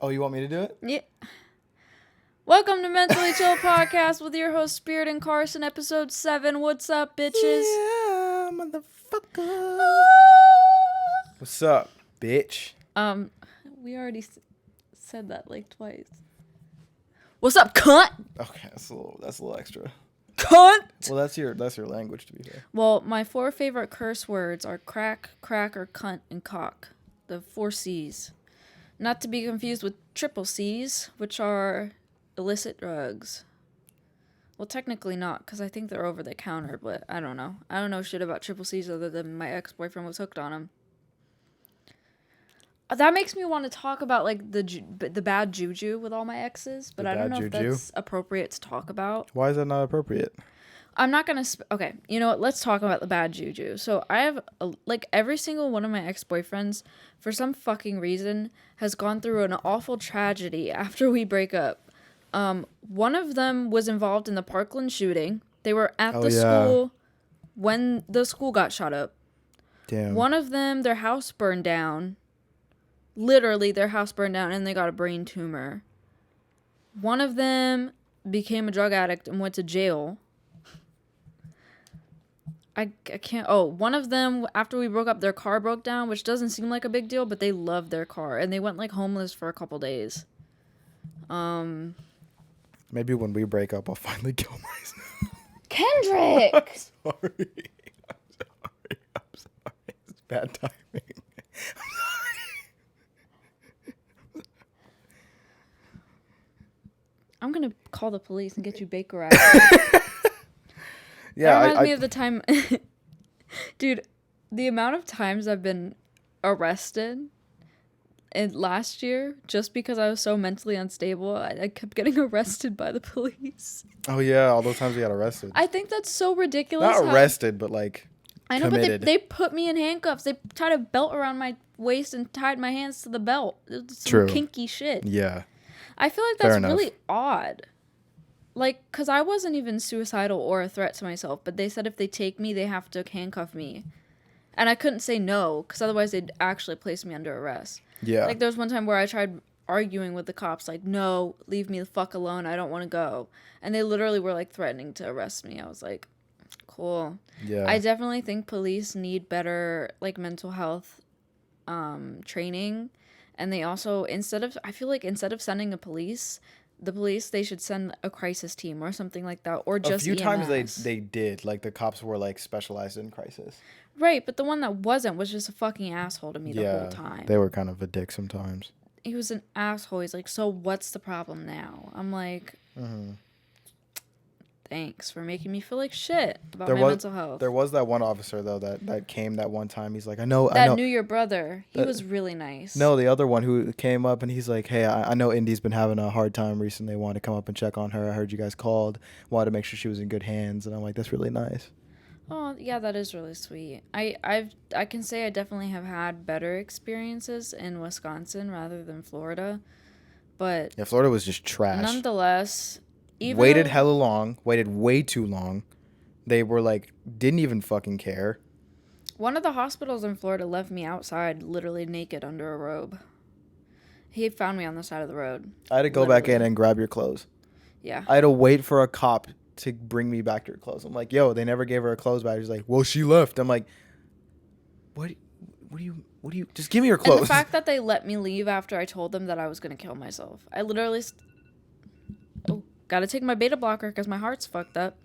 Oh, you want me to do it? Yeah. Welcome to Mentally Chill Podcast with your host Spiiirit and Karson, episode 7. What's up, bitches? Yeah, motherfucker. What's up, bitch? We already said that like twice. What's up, cunt? Okay, that's a little extra. Cunt. Well, that's your language, to be fair. Well, my 4 favorite curse words are crack, cracker, cunt, and cock. The 4 C's. Not to be confused with triple C's, which are illicit drugs. Well, technically not, because I think they're over the counter, but I don't know. I don't know shit about triple C's other than my ex-boyfriend was hooked on them. That makes me want to talk about like the bad juju with all my exes, but I don't know if that's appropriate to talk about. Why is that not appropriate? I'm not gonna. Okay, you know what? Let's talk about the bad juju. So I have like every single one of my ex-boyfriends, for some fucking reason, has gone through an awful tragedy after we break up. One of them was involved in the Parkland shooting. They were at the school when the school got shot up. Damn. One of them, their house burned down. Literally, their house burned down and they got a brain tumor. One of them became a drug addict and went to jail. I can't... Oh, one of them, after we broke up, their car broke down, which doesn't seem like a big deal, but they loved their car. And they went, like, homeless for a couple days. Maybe when we break up, I'll finally kill myself. Kendrick! I'm sorry. It's bad timing. I'm gonna call the police and get you Bakerized. Yeah, that reminds me of the time... Dude, the amount of times I've been arrested last year just because I was so mentally unstable, I kept getting arrested by the police. Oh, yeah, all those times we got arrested. I think that's so ridiculous. Not arrested, but like I know, committed. but they put me in handcuffs. They tied a belt around my waist and tied my hands to the belt. It's some True. Kinky shit. Yeah. I feel like that's really odd. Like, because I wasn't even suicidal or a threat to myself, but they said if they take me, they have to handcuff me. And I couldn't say no, because otherwise they'd actually place me under arrest. Yeah. Like, there was one time where I tried arguing with the cops, like, no, leave me the fuck alone, I don't want to go. And they literally were, like, threatening to arrest me. I was like, cool. Yeah. I definitely think police need better, like, mental health training. And they also, instead of sending the police, they should send a crisis team or something like that, or just a few EMS. times they did, like the cops were like specialized in crisis. Right, but the one that wasn't was just a fucking asshole to me the whole time. They were kind of a dick sometimes. He was an asshole. He's like, so what's the problem now? I'm like, thanks for making me feel like shit about my mental health. There was that one officer, though, that came that one time. He's like, I knew your brother. He was really nice. No, the other one who came up, and he's like, hey, I know Indy's been having a hard time recently. Wanted to come up and check on her. I heard you guys called. Wanted to make sure she was in good hands. And I'm like, that's really nice. Oh, yeah, that is really sweet. I can say I definitely have had better experiences in Wisconsin rather than Florida. But yeah, Florida was just trash. Nonetheless... Waited hella long. Waited way too long. They were like, didn't even fucking care. One of the hospitals in Florida left me outside, literally naked under a robe. He found me on the side of the road. I had to go back in and grab your clothes. Yeah. I had to wait for a cop to bring me back to her clothes. I'm like, yo, they never gave her a clothes back. She's like, well, she left. I'm like, what do you, just give me your clothes. And the fact that they let me leave after I told them that I was going to kill myself. I literally... Gotta take my beta blocker because my heart's fucked up.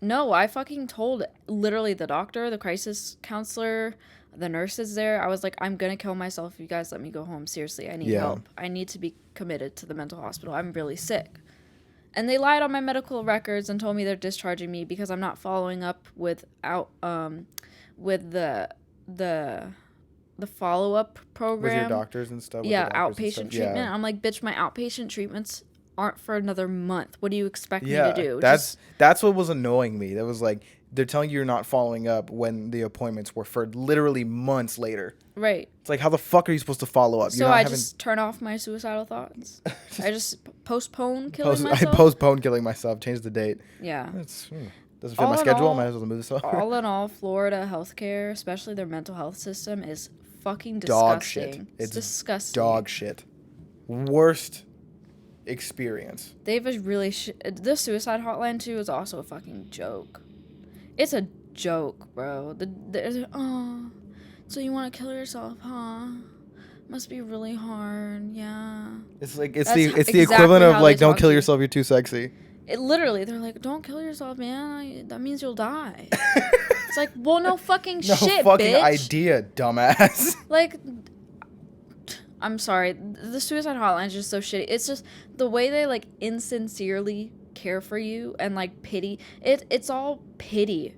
No, I fucking told literally the doctor, the crisis counselor, the nurses there. I was like, I'm gonna kill myself if you guys let me go home. Seriously, I need help. I need to be committed to the mental hospital. I'm really sick. And they lied on my medical records and told me they're discharging me because I'm not following up with the follow-up program. With your doctors and stuff? Yeah, outpatient treatment. Yeah. I'm like, bitch, my outpatient treatments aren't for another month. What do you expect me to do? That's what was annoying me. That was like, they're telling you you're not following up when the appointments were for literally months later. Right. It's like, how the fuck are you supposed to follow up? So just turn off my suicidal thoughts? I just postpone killing myself? I postpone killing myself. Change the date. Yeah. Doesn't fit my schedule. I might as well move this up. All in all, Florida healthcare, especially their mental health system, is fucking dog disgusting. shit. It's disgusting. Dog shit. Worst experience. They have a really the suicide hotline too is also a fucking joke. It's a joke, bro. Oh, so you want to kill yourself, huh? Must be really hard. Yeah. It's like it's That's the equivalent exactly of how like they don't talk kill to you. yourself, you're too sexy. It literally, they're like, don't kill yourself, man. That means you'll die. It's like, well, no fucking No shit, fucking bitch. idea, dumbass. Like, I'm sorry, the suicide hotline is just so shitty. It's just the way they like insincerely care for you and like pity. It's all pity.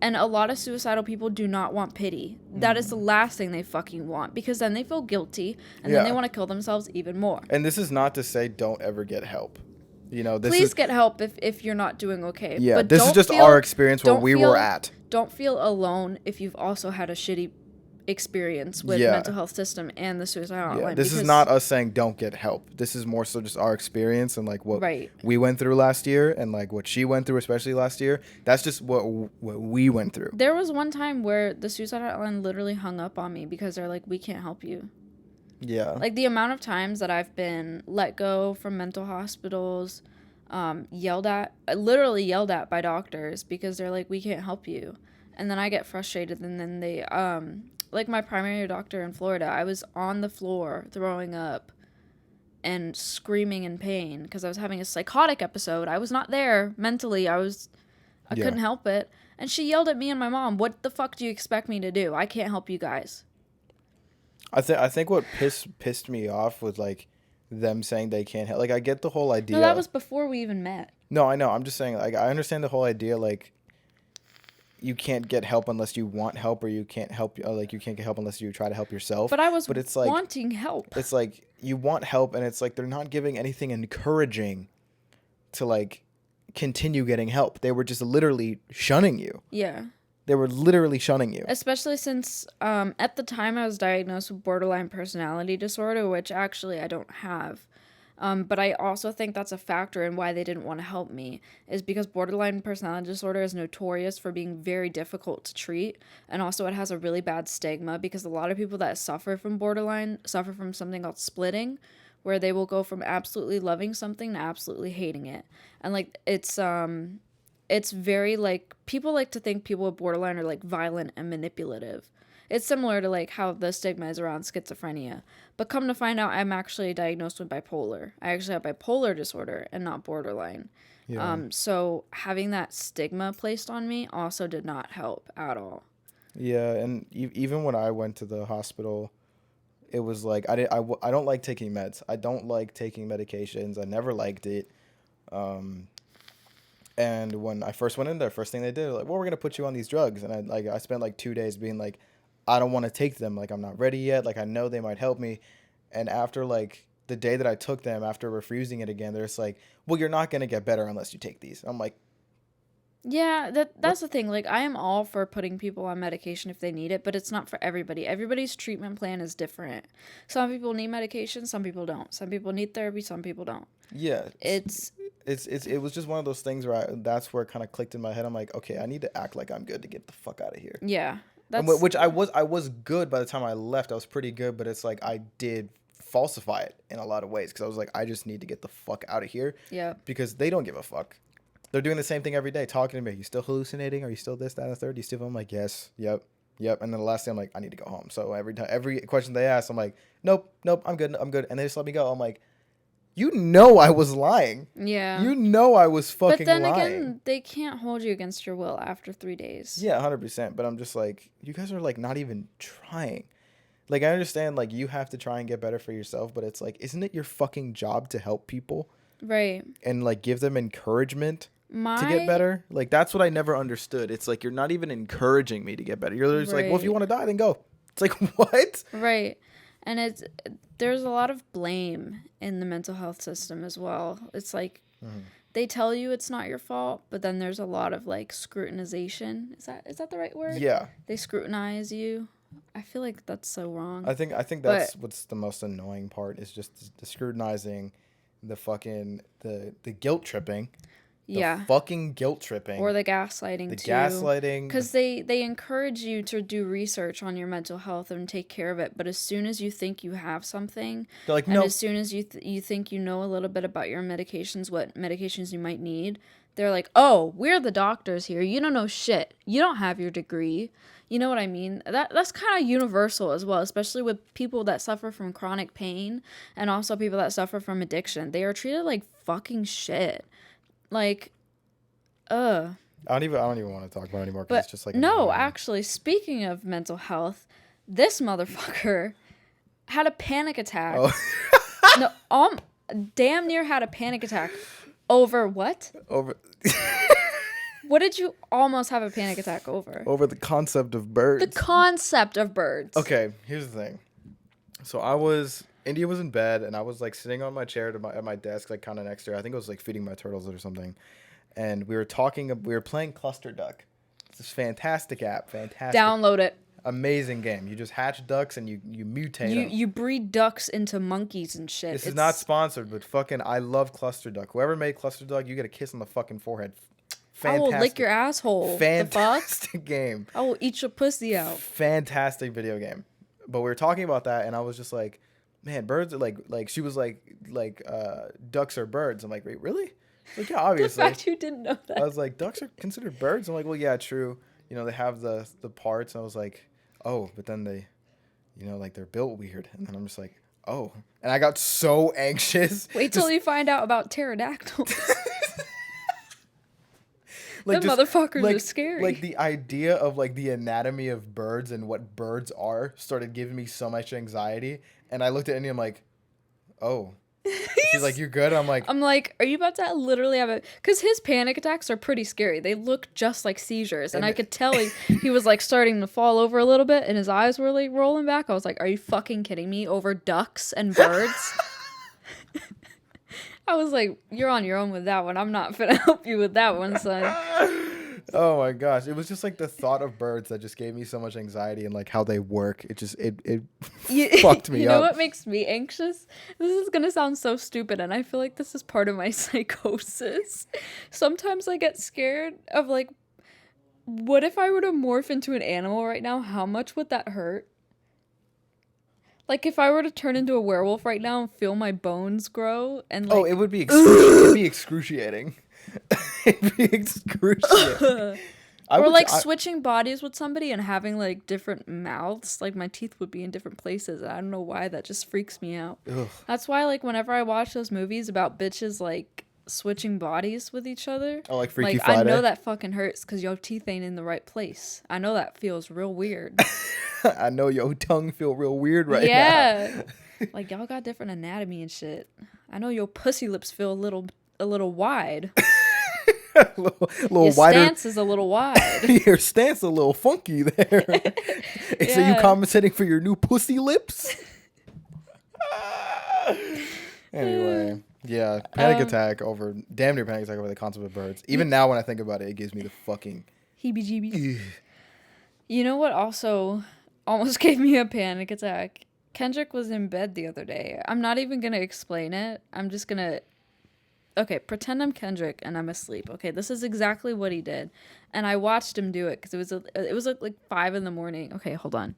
And a lot of suicidal people do not want pity. That is the last thing they fucking want, because then they feel guilty and then they want to kill themselves even more. And this is not to say don't ever get help. You know, Please get help if you're not doing okay. Yeah, but this is just our experience where we were at. Don't feel alone if you've also had a shitty experience with mental health system and the suicide hotline. Yeah, this is not us saying don't get help. This is more so just our experience and like what we went through last year and like what she went through, especially last year. That's just what we went through. There was one time where the suicide hotline literally hung up on me because they're like, we can't help you. Yeah. Like the amount of times that I've been let go from mental hospitals, literally yelled at by doctors because they're like, we can't help you. And then I get frustrated and then they, like my primary doctor in Florida, I was on the floor throwing up and screaming in pain because I was having a psychotic episode. I was not there mentally. I couldn't help it. And she yelled at me and my mom, what the fuck do you expect me to do? I can't help you guys. I think what pissed me off was like them saying they can't help. Like I get the whole idea. No, that was before we even met. No, I know. I'm just saying, like, I understand the whole idea. Like, you can't get help unless you want help, or you can't help. Like, you can't get help unless you try to help yourself. But it's like wanting help. It's like you want help, and it's like they're not giving anything encouraging to like continue getting help. They were just literally shunning you. Yeah. They were literally shunning you. Especially since at the time I was diagnosed with borderline personality disorder, which actually I don't have. But I also think that's a factor in why they didn't want to help me, is because borderline personality disorder is notorious for being very difficult to treat. And also it has a really bad stigma because a lot of people that suffer from borderline suffer from something called splitting, where they will go from absolutely loving something to absolutely hating it. And like it's very like, people like to think people with borderline are like violent and manipulative. It's similar to like how the stigma is around schizophrenia. But come to find out, I'm actually diagnosed with bipolar. I actually have bipolar disorder and not borderline. Yeah. So having that stigma placed on me also did not help at all. Yeah, and even when I went to the hospital, it was like I don't like taking meds. I don't like taking medications. I never liked it. And when I first went in there, first thing they did was like, well, we're going to put you on these drugs. And I spent like 2 days being like, I don't want to take them. Like, I'm not ready yet. Like, I know they might help me. And after like the day that I took them, after refusing it again, they're just like, well, you're not going to get better unless you take these. I'm like, yeah, that's the thing. Like, I am all for putting people on medication if they need it, but it's not for everybody. Everybody's treatment plan is different. Some people need medication, some people don't. Some people need therapy, some people don't. Yeah. It was just one of those things where that's where it kind of clicked in my head. I'm like, okay, I need to act like I'm good to get the fuck out of here. Yeah. Which I was good by the time I left. I was pretty good, but it's like I did falsify it in a lot of ways because I was like, I just need to get the fuck out of here. Yeah. Because they don't give a fuck. They're doing the same thing every day, talking to me. Are you still hallucinating? Are you still this, that, and the third? Do you still? I'm like, yes, yep. And then the last thing, I'm like, I need to go home. So every question they ask, I'm like, nope, I'm good. And they just let me go. I'm like, you know I was lying. Yeah. You know I was fucking lying. But then again, they can't hold you against your will after 3 days. Yeah, 100%. But I'm just like, you guys are like not even trying. Like, I understand, like, you have to try and get better for yourself, but it's like, isn't it your fucking job to help people? Right. And like give them encouragement to get better? Like, that's what I never understood. It's like, you're not even encouraging me to get better. You're literally just like, well, if you want to die, then go. It's like, what? Right. And there's a lot of blame in the mental health system as well. It's like, they tell you it's not your fault, but then there's a lot of like scrutinization. Is that the right word? Yeah. They scrutinize you. I feel like that's so wrong. I think that's what's the most annoying part is just the scrutinizing, the fucking the guilt tripping. The fucking guilt tripping. Or the gaslighting, too. The gaslighting. Because they encourage you to do research on your mental health and take care of it. But as soon as you think you have something, they're like, and no. as soon as you think you know a little bit about your medications, what medications you might need, they're like, oh, we're the doctors here. You don't know shit. You don't have your degree. You know what I mean? That's kind of universal as well, especially with people that suffer from chronic pain and also people that suffer from addiction. They are treated like fucking shit. Like, I don't even want to talk about it anymore because it's just like... No, actually, speaking of mental health, this motherfucker had a panic attack. Oh. No, damn near had a panic attack. Over what? Over... What did you almost have a panic attack over? Over the concept of birds. The concept of birds. Okay, here's the thing. So India was in bed, and I was, like, sitting on my chair at my desk, like, kind of next to her. I think I was, like, feeding my turtles or something. And we were playing Cluster Duck. It's this fantastic app. Fantastic. Download it. Amazing game. You just hatch ducks, and you mutate them. You breed ducks into monkeys and shit. This is not sponsored, but fucking I love Cluster Duck. Whoever made Cluster Duck, you get a kiss on the fucking forehead. Fantastic. I will lick your asshole. Fantastic game. I will eat your pussy out. Fantastic video game. But we were talking about that, and I was just like, man, birds are like she was like ducks are birds. I'm like, wait, really? Like, yeah, obviously. The fact you didn't know that. I was like, ducks are considered birds? I'm like, well, yeah, true. You know, they have the parts. And I was like, oh, but then they, you know, like they're built weird. And then I'm just like, oh. And I got so anxious. Wait till you find out about pterodactyls. Like, the motherfuckers are scary. Like the idea of like the anatomy of birds and what birds are started giving me so much anxiety. And I looked at India, I'm like, oh. She's like, you good? I'm like, are you about to literally have a... Because his panic attacks are pretty scary. They look just like seizures. And I could tell he was like starting to fall over a little bit and his eyes were like rolling back. I was like, are you fucking kidding me? Over ducks and birds? I was like, you're on your own with that one. I'm not gonna help you with that one, son. Oh my gosh. It was just like the thought of birds that just gave me so much anxiety and like how they work. It just, it fucked me up. You know what makes me anxious? This is gonna sound so stupid and I feel like this is part of my psychosis. Sometimes I get scared of like, what if I were to morph into an animal right now? How much would that hurt? Like, if I were to turn into a werewolf right now and feel my bones grow and like... Oh, it would be excruciating. It'd be excruciating. Or like switching bodies with somebody and having like different mouths. Like, my teeth would be in different places. I don't know why. That just freaks me out. Ugh. That's why, like, whenever I watch those movies about bitches, like, switching bodies with each other. Oh, like Freaky Friday? I know that fucking hurts because your teeth ain't in the right place. I know that feels real weird. I know your tongue feel real weird right now. Yeah. Like, y'all got different anatomy and shit. I know your pussy lips feel a little wide. a little your wider. Your stance is a little wide. Your stance a little funky there. Yeah. So you compensating for your new pussy lips? Anyway. Yeah, damn near panic attack over the concept of birds. Even now when I think about it, it gives me the fucking heebie-jeebies. You know what also almost gave me a panic attack? Kendrick was in bed the other day. I'm not even going to explain it. I'm just going to... Okay, pretend I'm Kendrick and I'm asleep. Okay, this is exactly what he did. And I watched him do it because it was like 5 a.m. Okay, hold on.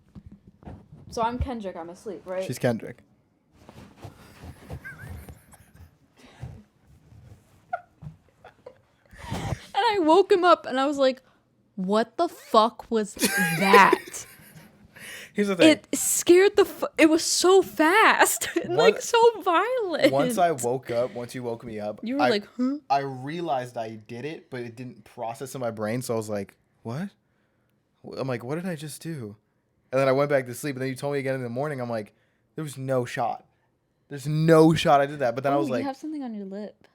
So I'm Kendrick. I'm asleep, right? She's Kendrick. And I woke him up and I was like, what the fuck was that? Here's the thing. It scared it was so fast and like so violent. Once you woke me up, you were like, huh? I realized I did it, but it didn't process in my brain. So I was like, what? I'm like, what did I just do? And then I went back to sleep. And then you told me again in the morning. I'm like, there was no shot. There's no shot I did that. But then I was like, you have something on your lip.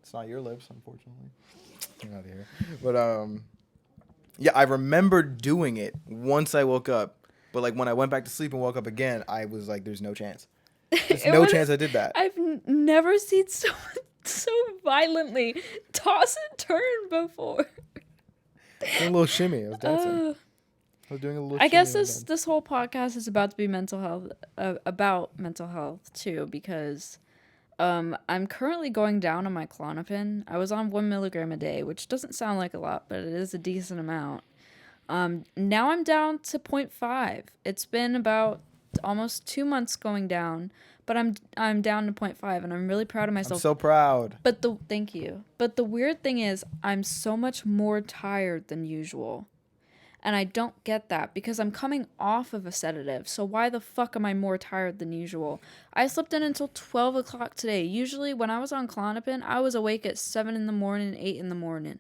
It's not your lips, unfortunately. Get out of here. But yeah, I remember doing it once I woke up. But like when I went back to sleep and woke up again, I was like, "There's no chance. There's no chance I did that." I've never seen someone so violently toss and turn before. Doing a little shimmy. I was dancing. I was doing a little. I guess this whole podcast is about to be mental health, about mental health too, because I'm currently going down on my Klonopin. I was on 1 milligram a day, which doesn't sound like a lot, but it is a decent amount. Now I'm down to 0.5. It's been about almost 2 months going down, but I'm down to 0.5, and I'm really proud of myself. I'm so proud. Thank you. But the weird thing is, I'm so much more tired than usual. And I don't get that because I'm coming off of a sedative. So why the fuck am I more tired than usual? I slept in until 12 o'clock today. Usually when I was on Klonopin, I was awake at 7 in the morning, 8 in the morning.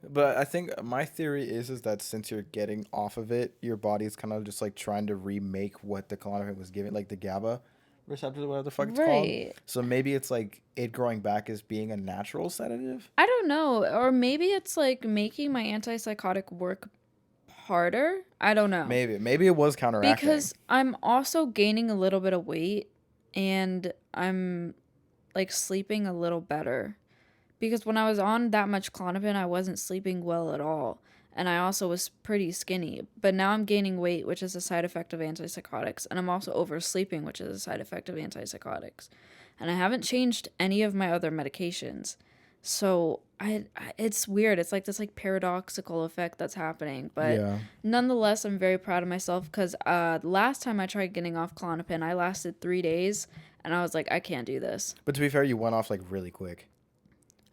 But I think my theory is that since you're getting off of it, your body's kind of just like trying to remake what the Klonopin was giving, like the GABA receptors, whatever the fuck it's called. So maybe it's like it growing back as being a natural sedative. I don't know. Or maybe it's like making my antipsychotic work harder. I don't know. Maybe it was counteracting. Because I'm also gaining a little bit of weight and I'm like sleeping a little better. Because when I was on that much Klonopin, I wasn't sleeping well at all. And I also was pretty skinny. But now I'm gaining weight, which is a side effect of antipsychotics. And I'm also oversleeping, which is a side effect of antipsychotics. And I haven't changed any of my other medications. So it's weird. It's like this like paradoxical effect that's happening. But nonetheless, I'm very proud of myself because last time I tried getting off Klonopin, I lasted 3 days. And I was like, I can't do this. But to be fair, you went off like really quick.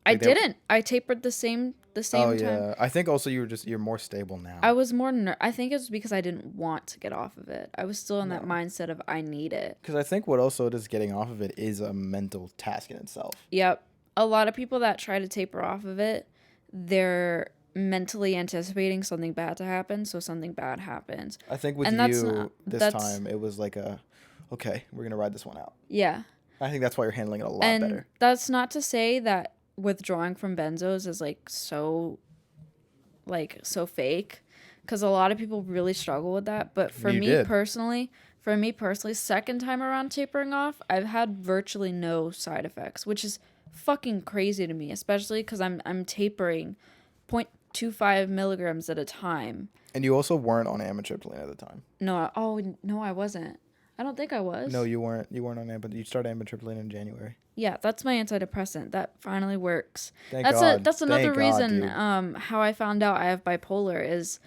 I didn't. I tapered the same time. Yeah. I think also you're more stable now. I was more I think it was because I didn't want to get off of it. I was still in that mindset of I need it. Because I think what also it is getting off of it is a mental task in itself. Yep. A lot of people that try to taper off of it, they're mentally anticipating something bad to happen, so something bad happens. I think with you this time, it was like okay, we're going to ride this one out. Yeah. I think that's why you're handling it a lot better. That's not to say that withdrawing from benzos is so fake, because a lot of people really struggle with that. But for me personally, second time around tapering off, I've had virtually no side effects, which is fucking crazy to me, especially because I'm tapering 0.25 milligrams at a time. And you also weren't on amitriptyline at the time. No, I wasn't. I don't think I was. No, you weren't on amitriptyline. You started amitriptyline in January. Yeah, that's my antidepressant. That finally works. That's another reason how I found out I have bipolar is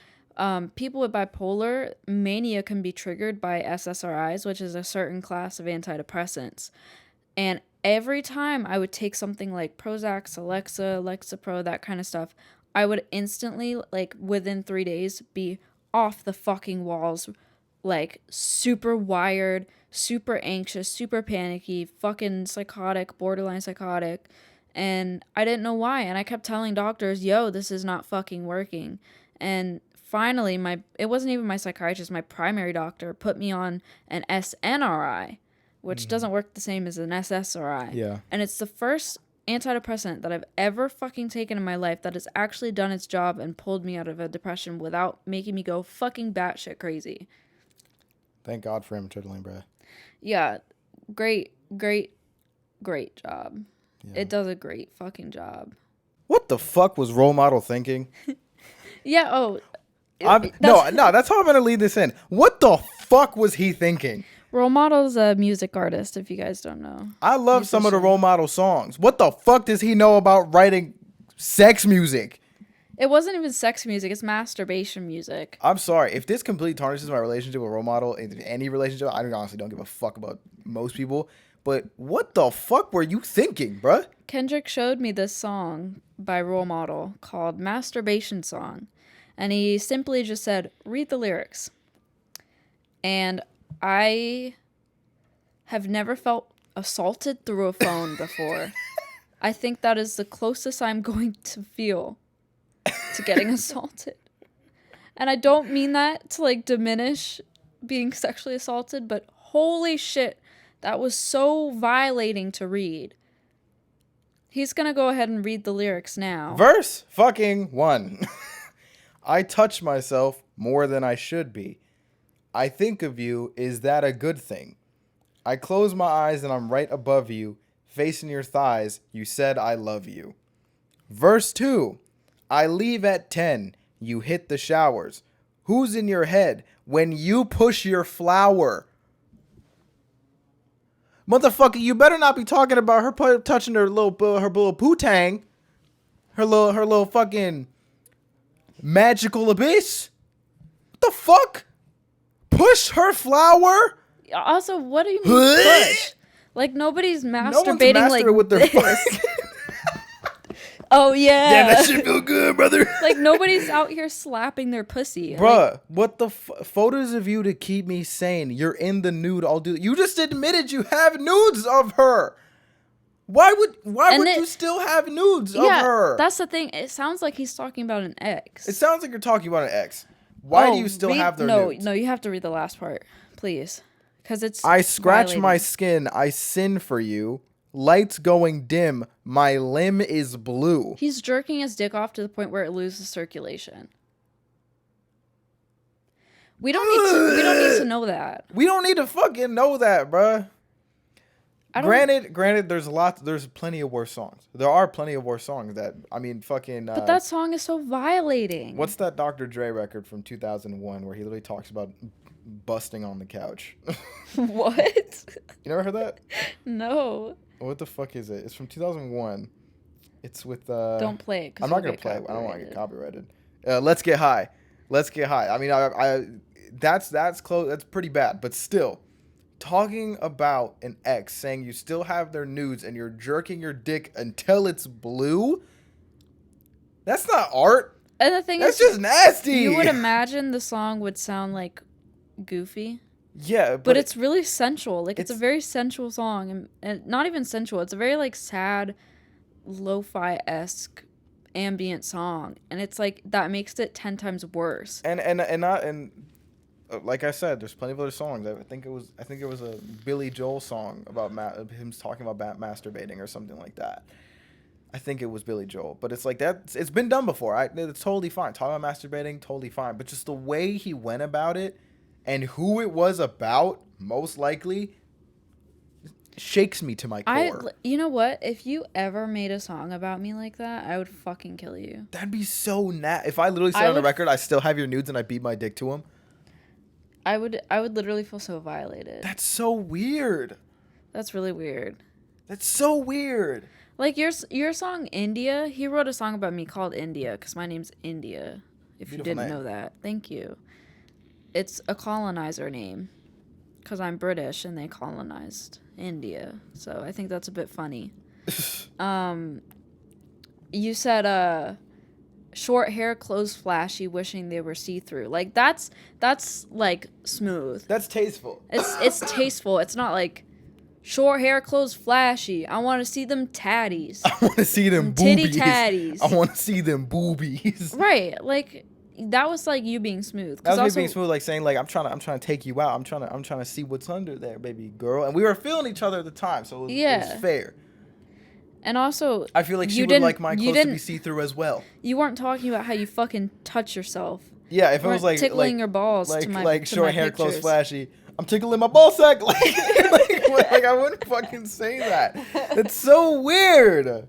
people with bipolar mania can be triggered by SSRIs, which is a certain class of antidepressants. And every time I would take something like Prozac, Celexa, Lexapro, that kind of stuff, I would instantly, like within 3 days, be off the fucking walls, like super wired, super anxious, super panicky, fucking psychotic, borderline psychotic. And I didn't know why. And I kept telling doctors, yo, this is not fucking working. And finally, it wasn't even my psychiatrist, my primary doctor put me on an SNRI, which doesn't work the same as an SSRI. Yeah. And it's the first antidepressant that I've ever fucking taken in my life that has actually done its job and pulled me out of a depression without making me go fucking batshit crazy. Thank God for amitriptyline, bro. Yeah, great job. Yeah. It does a great fucking job. What the fuck was Role Model thinking? Yeah, that's how I'm going to lead this in. What the fuck was he thinking? Role Model's a music artist, if you guys don't know. I love some of the Role Model songs. What the fuck does he know about writing sex music? It wasn't even sex music. It's masturbation music. I'm sorry. If this completely tarnishes my relationship with Role Model, any relationship, I honestly don't give a fuck about most people. But what the fuck were you thinking, bruh? Kendrick showed me this song by Role Model called Masturbation Song. And he simply just said, read the lyrics. And I have never felt assaulted through a phone before. I think that is the closest I'm going to feel to getting assaulted. And I don't mean that to like diminish being sexually assaulted, but holy shit, that was so violating to read. He's gonna go ahead and read the lyrics now. Verse fucking 1. I touch myself more than I should be. I think of you, is that a good thing? I close my eyes and I'm right above you, facing your thighs, you said I love you. Verse 2. I leave at 10, you hit the showers. Who's in your head when you push your flower? Motherfucker, you better not be talking about her touching her little poo-tang. Her little fucking magical abyss. What the fuck? Push her flower? Also, what do you mean push? Like, nobody's masturbating like with their this. Oh, yeah. Damn, that shit feel good, brother. Like, nobody's out here slapping their pussy. Bruh, like, what the photos of you to keep me sane. You're in the nude. You just admitted you have nudes of her. Why would you still have nudes of her? That's the thing. It sounds like he's talking about an ex. It sounds like you're talking about an ex. Why do you still have their nudes? No, you have to read the last part, please. Because it's I scratch violating. my skin. I sin for you. Lights going dim. My limb is blue. He's jerking his dick off to the point where it loses circulation. We don't need to know that. We don't need to fucking know that, bruh. Granted, there's plenty of worse songs. There are plenty of worse songs that, I mean, fucking... But that song is so violating. What's that Dr. Dre record from 2001 where he literally talks about busting on the couch? What? You never heard that? No. What the fuck is it? It's from 2001. It's with... Don't play it. I'm not going to play it. I don't want to get copyrighted. Let's Get High. Let's Get High. I mean, that's close. That's pretty bad. But still, talking about an ex saying you still have their nudes and you're jerking your dick until it's blue, that's not art. And the thing that's is, just nasty. You would imagine the song would sound like goofy. Yeah, but it's really sensual. Like, it's a very sensual song, and not even sensual. It's a very like sad, lo-fi-esque ambient song, and it's like that makes it 10 times worse. And like I said, there's plenty of other songs. I think it was a Billy Joel song about him talking about masturbating or something like that. I think it was Billy Joel, but it's like that. It's been done before. It's totally fine. Talking about masturbating, totally fine. But just the way he went about it, and who it was about, most likely, shakes me to my core. You know what? If you ever made a song about me like that, I would fucking kill you. That'd be so If I literally said on the record, I still have your nudes and I beat my dick to him. I would literally feel so violated. That's so weird. That's really weird. That's so weird. Like your song India, he wrote a song about me called India because my name's India. If you didn't know that, thank you. It's a colonizer name because I'm British and they colonized India. So I think that's a bit funny. You said short hair, clothes flashy, wishing they were see-through. Like that's like smooth. That's tasteful. It's tasteful. It's not like short hair, clothes flashy. I want to see them tatties. I want to see them titty boobies. tatties. I want to see them boobies. Right, like that was like you being smooth. That was me being smooth, like saying like I'm trying to take you out. I'm trying to see what's under there, baby girl. And we were feeling each other at the time, so it was fair. And also, I feel like she would like my clothes to be see-through as well. You weren't talking about how you fucking touch yourself. Yeah, if it was like tickling your balls, like short hair, clothes flashy. I'm tickling my ball sack, like I wouldn't fucking say that. It's so weird.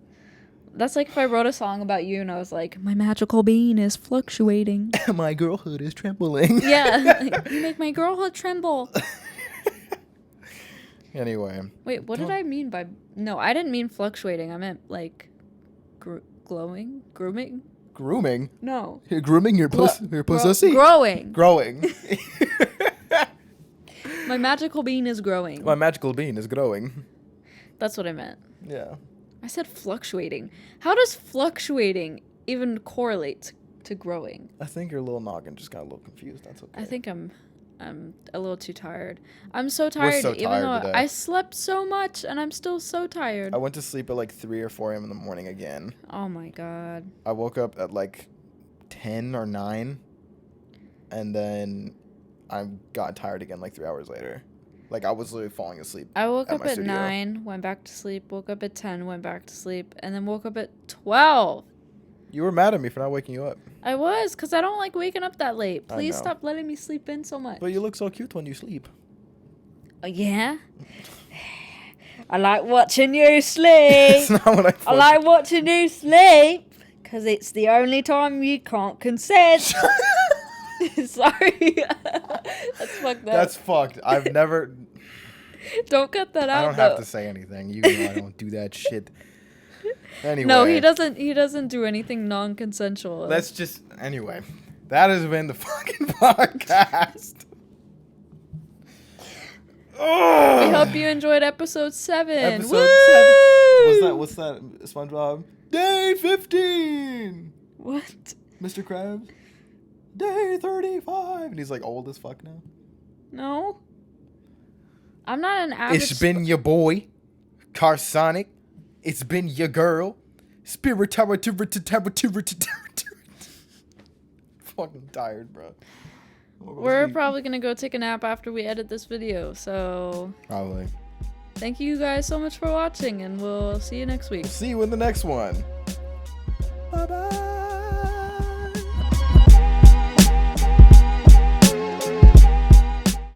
That's like if I wrote a song about you and I was like, my magical being is fluctuating. My girlhood is trembling. Yeah, like, you make my girlhood tremble. Anyway. Wait, what did I mean by... No, I didn't mean fluctuating. I meant, like, glowing? Grooming? Grooming? No. You're grooming your pussy? Growing. Growing. My magical being is growing. My magical being is growing. That's what I meant. Yeah. I said fluctuating. How does fluctuating even correlate to growing? I think your little noggin just got a little confused. That's okay. I think I'm a little too tired. I'm so tired, even though today. I slept so much and I'm still so tired. I went to sleep at like 3 or 4 a.m. in the morning again. Oh my god. I woke up at like 10 or 9 and then I got tired again like 3 hours later. Like I was literally falling asleep. I woke up at 9, went back to sleep, woke up at 10, went back to sleep, and then woke up at 12. You were mad at me for not waking you up. I was, because I don't like waking up that late. Please stop letting me sleep in so much. But you look so cute when you sleep. Yeah? I like watching you sleep. It's not what I like watching you sleep, because it's the only time you can't consent. Sorry. That's fucked up. That's fucked. I've never... Don't cut that out. I don't have to say anything. You know I don't do that shit. Anyway. No, he doesn't. He doesn't do anything non-consensual. Let's just anyway. That has been the fucking podcast. We hope you enjoyed episode 7. Episode Woo! 7. What's that? SpongeBob? Day 15. What? Mr. Krabs? Day 35. And he's like old as fuck now. No. I'm not an average. It's been your boy, Karsonic. It's been your girl, Spiiirit. Fucking tired, bro. We're probably gonna go take a nap after we edit this video, so probably. Thank you guys so much for watching, and we'll see you next week. See you in the next one. Bye bye.